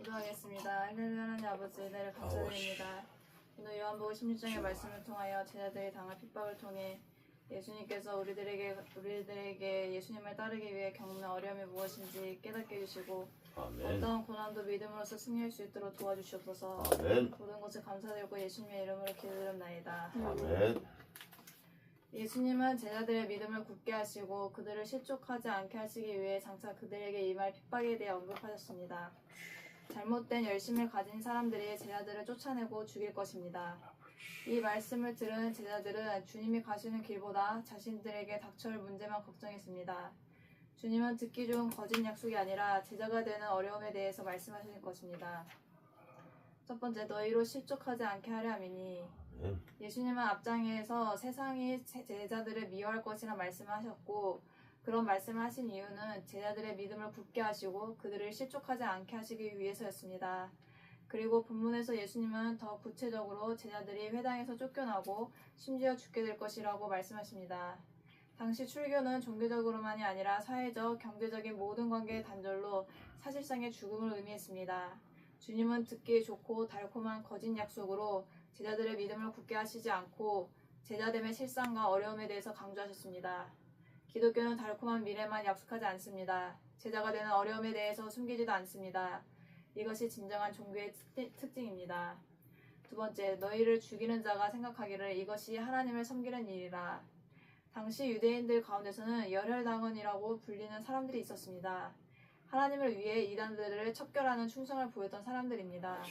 기도하겠습니다. 할렐루야. 하나님 아버지, 은혜를 감사드립니다. 오늘 요한복음 16장의 말씀을 통하여 제자들이 당할 핍박을 통해 예수님께서 우리들에게 예수님을 따르기 위해 겪는 어려움이 무엇인지 깨닫게 해주시고 어떠한 고난도 믿음으로써 승리할 수 있도록 도와주시옵소서. 아멘. 모든 것을 감사드리고 예수님의 이름으로 기도드립나이다. 아멘. 예수님은 제자들의 믿음을 굳게 하시고 그들을 실족하지 않게 하시기 위해 장차 그들에게 임할 핍박에 대해 언급하셨습니다. 잘못된 열심을 가진 사람들이 제자들을 쫓아내고 죽일 것입니다. 이 말씀을 들은 제자들은 주님이 가시는 길보다 자신들에게 닥쳐올 문제만 걱정했습니다. 주님은 듣기 좋은 거짓 약속이 아니라 제자가 되는 어려움에 대해서 말씀하시는 것입니다. 첫 번째, 너희로 실족하지 않게 하려 함이니. 예수님은 앞장에서 세상이 제자들을 미워할 것이라 말씀하셨고 그런 말씀을 하신 이유는 제자들의 믿음을 굳게 하시고 그들을 실족하지 않게 하시기 위해서였습니다. 그리고 본문에서 예수님은 더 구체적으로 제자들이 회당에서 쫓겨나고 심지어 죽게 될 것이라고 말씀하십니다. 당시 출교는 종교적으로만이 아니라 사회적, 경제적인 모든 관계의 단절로 사실상의 죽음을 의미했습니다. 주님은 듣기 좋고 달콤한 거짓 약속으로 제자들의 믿음을 굳게 하시지 않고 제자됨의 실상과 어려움에 대해서 강조하셨습니다. 기독교는 달콤한 미래만 약속하지 않습니다. 제자가 되는 어려움에 대해서 숨기지도 않습니다. 이것이 진정한 종교의 특징입니다. 두 번째, 너희를 죽이는 자가 생각하기를 이것이 하나님을 섬기는 일이라. 당시 유대인들 가운데서는 열혈당원이라고 불리는 사람들이 있었습니다. 하나님을 위해 이단들을 척결하는 충성을 보였던 사람들입니다.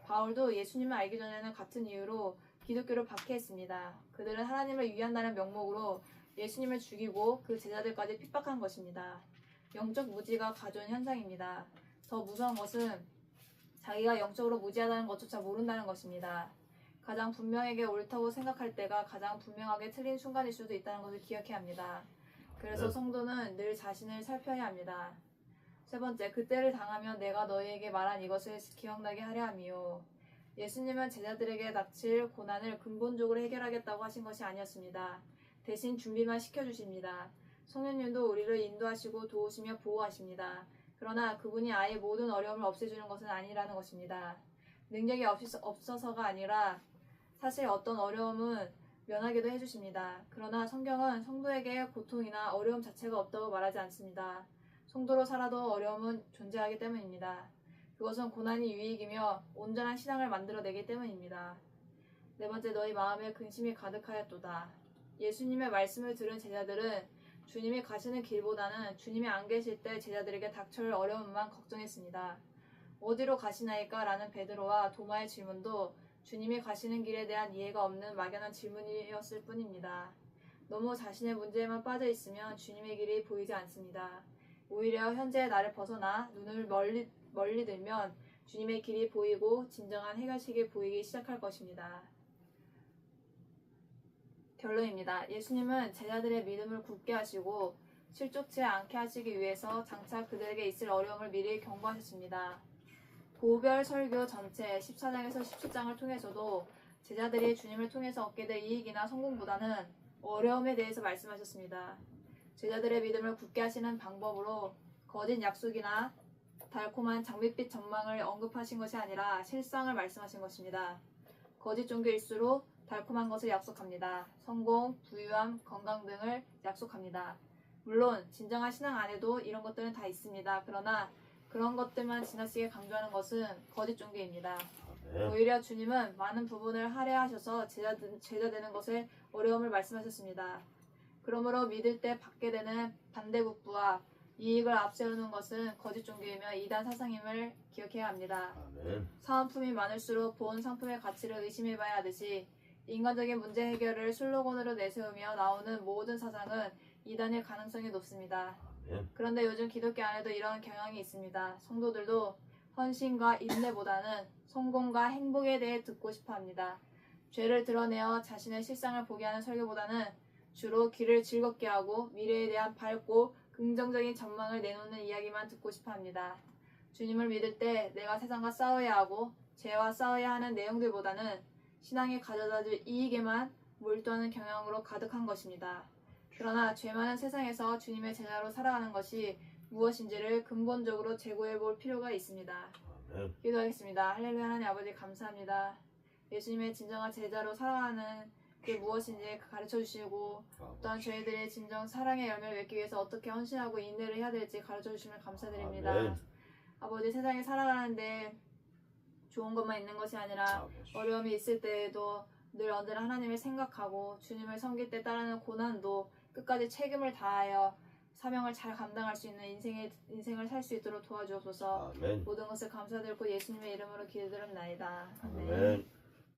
바울도 예수님을 알기 전에는 같은 이유로 기독교를 박해했습니다. 그들은 하나님을 위한다는 명목으로 예수님을 죽이고 그 제자들까지 핍박한 것입니다. 영적 무지가 가져온 현상입니다. 더 무서운 것은 자기가 영적으로 무지하다는 것조차 모른다는 것입니다. 가장 분명하게 옳다고 생각할 때가 가장 분명하게 틀린 순간일 수도 있다는 것을 기억해야 합니다. 그래서 성도는 늘 자신을 살펴야 합니다. 세 번째, 그때를 당하면 내가 너희에게 말한 이것을 기억나게 하려 함이요. 예수님은 제자들에게 닥칠 고난을 근본적으로 해결하겠다고 하신 것이 아니었습니다. 대신 준비만 시켜주십니다. 성령님도 우리를 인도하시고 도우시며 보호하십니다. 그러나 그분이 아예 모든 어려움을 없애주는 것은 아니라는 것입니다. 능력이 없어서가 아니라 사실 어떤 어려움은 면하기도 해주십니다. 그러나 성경은 성도에게 고통이나 어려움 자체가 없다고 말하지 않습니다. 성도로 살아도 어려움은 존재하기 때문입니다. 그것은 고난이 유익이며 온전한 신앙을 만들어내기 때문입니다. 네 번째, 너희 마음에 근심이 가득하였도다. 예수님의 말씀을 들은 제자들은 주님이 가시는 길보다는 주님이 안 계실 때 제자들에게 닥쳐올 어려움만 걱정했습니다. 어디로 가시나이까? 라는 베드로와 도마의 질문도 주님이 가시는 길에 대한 이해가 없는 막연한 질문이었을 뿐입니다. 너무 자신의 문제에만 빠져 있으면 주님의 길이 보이지 않습니다. 오히려 현재의 나를 벗어나 눈을 멀리 들면 주님의 길이 보이고 진정한 해결책이 보이기 시작할 것입니다. 결론입니다. 예수님은 제자들의 믿음을 굳게 하시고 실족치 않게 하시기 위해서 장차 그들에게 있을 어려움을 미리 경고하셨습니다. 고별 설교 전체 14장에서 17장을 통해서도 제자들이 주님을 통해서 얻게 될 이익이나 성공보다는 어려움에 대해서 말씀하셨습니다. 제자들의 믿음을 굳게 하시는 방법으로 거짓 약속이나 달콤한 장밋빛 전망을 언급하신 것이 아니라 실상을 말씀하신 것입니다. 거짓 종교일수록 달콤한 것을 약속합니다. 성공, 부유함, 건강 등을 약속합니다. 물론 진정한 신앙 안에도 이런 것들은 다 있습니다. 그러나 그런 것들만 지나치게 강조하는 것은 거짓 종교입니다. 오히려 주님은 많은 부분을 할애하셔서 제자 되는 것에 어려움을 말씀하셨습니다. 그러므로 믿을 때 받게 되는 반대급부와 이익을 앞세우는 것은 거짓 종교이며 이단 사상임을 기억해야 합니다. 사은품이 많을수록 본 상품의 가치를 의심해봐야 하듯이 인간적인 문제 해결을 슬로건으로 내세우며 나오는 모든 사상은 이단일 가능성이 높습니다. 그런데 요즘 기독교 안에도 이런 경향이 있습니다. 성도들도 헌신과 인내보다는 성공과 행복에 대해 듣고 싶어 합니다. 죄를 드러내어 자신의 실상을 보게 하는 설교보다는 주로 길을 즐겁게 하고 미래에 대한 밝고 긍정적인 전망을 내놓는 이야기만 듣고 싶어 합니다. 주님을 믿을 때 내가 세상과 싸워야 하고 죄와 싸워야 하는 내용들보다는 신앙이 가져다줄 이익에만 몰두하는 경향으로 가득한 것입니다. 그러나 죄 많은 세상에서 주님의 제자로 살아가는 것이 무엇인지를 근본적으로 재고해 볼 필요가 있습니다. 아멘. 기도하겠습니다. 할렐루야. 하나님 아버지 감사합니다. 예수님의 진정한 제자로 살아가는 그게 무엇인지 가르쳐 주시고 또한 저희들의 진정 사랑의 열매를 맺기 위해서 어떻게 헌신하고 인내를 해야 될지 가르쳐 주시면 감사드립니다. 아멘. 아버지 세상에 살아가는데 좋은 것만 있는 것이 아니라 어려움이 있을 때에도 늘 언제나 하나님을 생각하고 주님을 섬길 때 따르는 고난도 끝까지 책임을 다하여 사명을 잘 감당할 수 있는 인생을 살 수 있도록 도와주옵소서. 아멘. 모든 것을 감사드리고 예수님의 이름으로 기도드립나이다. 아멘. 아멘.